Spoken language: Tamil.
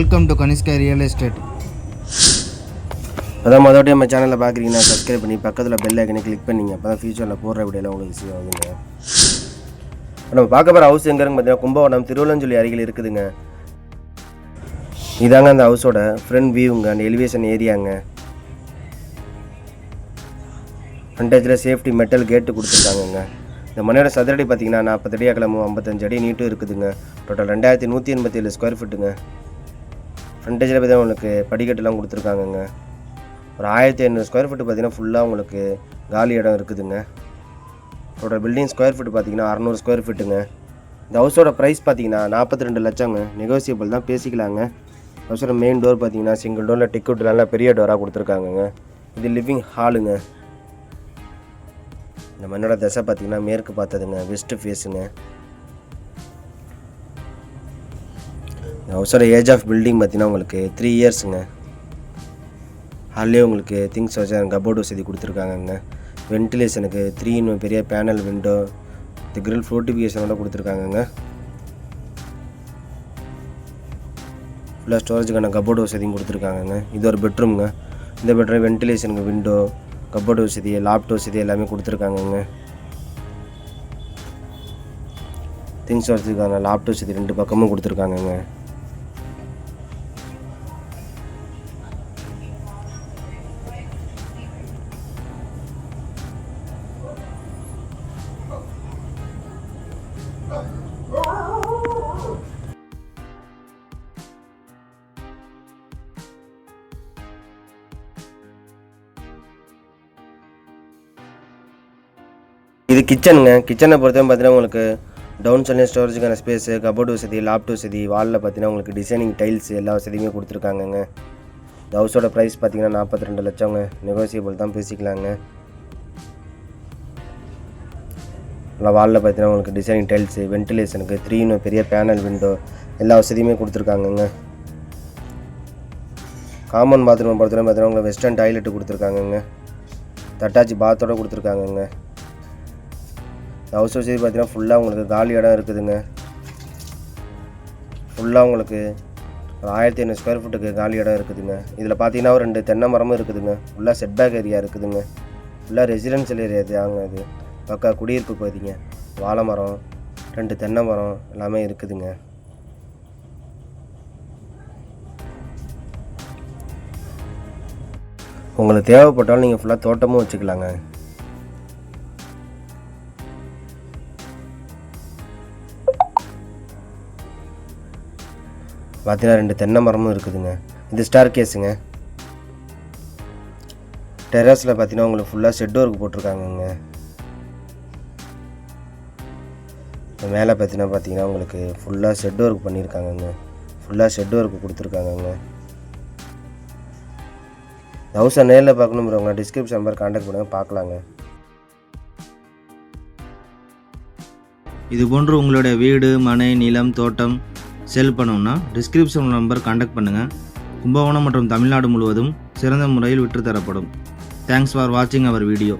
Welcome to Kanishka real estate. அதான் மொதல் நம்ம சேனலில் பார்க்குறீங்கன்னா சப்ஸ்கிரைப் பண்ணி பக்கத்தில் பெல் ஐக்கனை கிளிக் பண்ணிங்க. அப்போ தான் ஃபியூச்சரில் போடுற வீடியோலாம் உங்களுக்கு ஈஸியாக ஆகுதுங்க. நம்ம பார்க்க போகிற ஹவுஸ் எங்கேன்னு பார்த்தீங்கன்னா கும்பகோணம் திருவள்ளஞ்சொல்லி அருகில் இருக்குதுங்க. இதாங்க அந்த ஹவுஸோட ஃப்ரண்ட் வியூங்க, அந்த எலிவேஷன் ஏரியாங்க. ஃப்ரண்டேஜில் சேஃப்டி மெட்டல் கேட்டு கொடுத்துருக்காங்கங்க. இந்த மனையோட சதுரடி பார்த்தீங்கன்னா 40 அடி அகலமும் 55 அடி நீட்டும் இருக்குதுங்க. Total 2187 square ஃபீட்டுங்க. ஃப்ரண்டேஜில் பார்த்தீங்கன்னா உங்களுக்கு படிக்கட்டுலாம் கொடுத்துருக்காங்கங்க. ஒரு 1500 ஸ்கொயர் ஃபீட்டு பார்த்தீங்கன்னா ஃபுல்லாக உங்களுக்கு காலி இடம் இருக்குதுங்க. டோட்டல் பில்டிங் ஸ்கொயர் ஃபீட்டு பார்த்தீங்கன்னா 600 ஸ்கொயர் ஃபீட்டுங்க. இந்த ஹவுஸோட ப்ரைஸ் பார்த்தீங்கன்னா 42 லட்சங்க. நெகோசியபிள் தான், பேசிக்கலாங்க. ஹவுஸோட மெயின் டோர் பார்த்தீங்கன்னா சிங்கிள் டோரில் டிக்கெட் நல்லா பெரிய டோராக கொடுத்துருக்காங்கங்க. இது லிவிங் ஹாலுங்க. இந்த மண்ணோட திசை பார்த்தீங்கன்னா மேற்கு பார்த்ததுங்க, வெஸ்ட்டு ஃபேஸுங்க. இந்த ஹவுஸோட ஏஜ் ஆஃப் பில்டிங் பார்த்தீங்கன்னா உங்களுக்கு 3 இயர்ஸுங்க. ஹால்லேயே உங்களுக்கு திங்ஸ் வச்சு கபோர்டு வசதி கொடுத்துருக்காங்கங்க. வென்டிலேஷனுக்கு 3 பெரிய பேனல் விண்டோ, இந்த கிரில் ஃப்ளோட்டிஃபிகேஷனோட கொடுத்துருக்காங்கங்க. ஃபுல்லாக ஸ்டோரேஜுக்கான கபோர்டு வசதியும் கொடுத்துருக்காங்கங்க. இது ஒரு பெட்ரூம்ங்க. இந்த பெட்ரூம் வென்டிலேஷனுக்கு விண்டோ, கபோர்டு வசதி, லாப்ட் வசதி எல்லாமே கொடுத்துருக்காங்கங்க. திங்ஸ் வசதிக்கான லாப்ட் வசதி 2 பக்கமும் கொடுத்துருக்காங்கங்க. இது கிச்சனுங்க. கிச்சனை பொறுத்தவரை பார்த்தீங்கன்னா உங்களுக்கு டவுன் செல்லிங் ஸ்டோரேஜுக்கான ஸ்பேஸு, கபோர்டு வசதி, லாப்ட் வசதி, வாலில் பார்த்தீங்கன்னா உங்களுக்கு டிசைனிங் டைல்ஸ் எல்லா வசதியுமே கொடுத்துருக்காங்கங்க. இந்த ஹவுஸோட ப்ரைஸ் பார்த்தீங்கன்னா 42 லட்சங்க. நெகோசியபிள் தான், பேசிக்கலாங்க. நல்லா வாலில் பார்த்தீங்கன்னா உங்களுக்கு டிசைனிங் டைல்ஸு, வென்டிலேஷனுக்கு 3 பெரிய பேனல் விண்டோ எல்லா வசதியுமே கொடுத்துருக்காங்கங்க. காமன் பாத்ரூம் பொறுத்தவரை பார்த்தீங்கன்னா உங்களுக்கு வெஸ்டர்ன் டாய்லெட்டு கொடுத்துருக்காங்கங்க. அட்டாச் பாத்தோடு கொடுத்துருக்காங்கங்க. ஹவுஸ் வசதி பார்த்தீங்கன்னா ஃபுல்லாக உங்களுக்கு காலி இடம் இருக்குதுங்க. ஃபுல்லாக உங்களுக்கு ஒரு 1500 ஸ்கொயர் ஃபீட்டுக்கு காலி இடம் இருக்குதுங்க. இதில் பார்த்தீங்கன்னா ஒரு 2 தென்னை மரமும் இருக்குதுங்க. ஃபுல்லாக செட்பேக் ஏரியா இருக்குதுங்க. ஃபுல்லாக ரெசிடென்ஷியல் ஏரியா தாங்க. அது பக்கா குடியிருப்பு பகுதிங்க. வாழை மரம், 2 தென்னை மரம் எல்லாமே இருக்குதுங்க. உங்களுக்கு தேவைப்பட்டாலும் நீங்கள் ஃபுல்லாக தோட்டமும் வச்சுக்கலாங்க. பார்த்தீங்கன்னா 2 தென்னை மரமும் இருக்குதுங்க. இது ஸ்டார் கேஸுங்க. டெரஸில் பார்த்தீங்கன்னா உங்களுக்கு ஃபுல்லாக ஷெட் ஒர்க் போட்டிருக்காங்கங்க. மேலே பார்த்தீங்கன்னா உங்களுக்கு ஃபுல்லாக ஷெட் ஒர்க் பண்ணியிருக்காங்கங்க. ஃபுல்லாக ஷெட் ஒர்க் கொடுத்துருக்காங்கங்க. ஹவுஸை நேரில் பார்க்கணுங்கிறவங்க டிஸ்கிரிப்ஷன் நம்பர் கான்டாக்ட் பண்ணுங்க, பார்க்கலாங்க. இது போன்று உங்களுடைய வீடு, மனை, நிலம், தோட்டம் செல் பண்ணணும்னா டிஸ்கிரிப்ஷன் நம்பர் கான்டாக்ட் பண்ணுங்கள். கும்பகோணம் மற்றும் தமிழ்நாடு முழுவதும் சிறந்த முறையில் விற்று தரப்படும். தேங்க்ஸ் ஃபார் வாட்சிங் அவர் வீடியோ.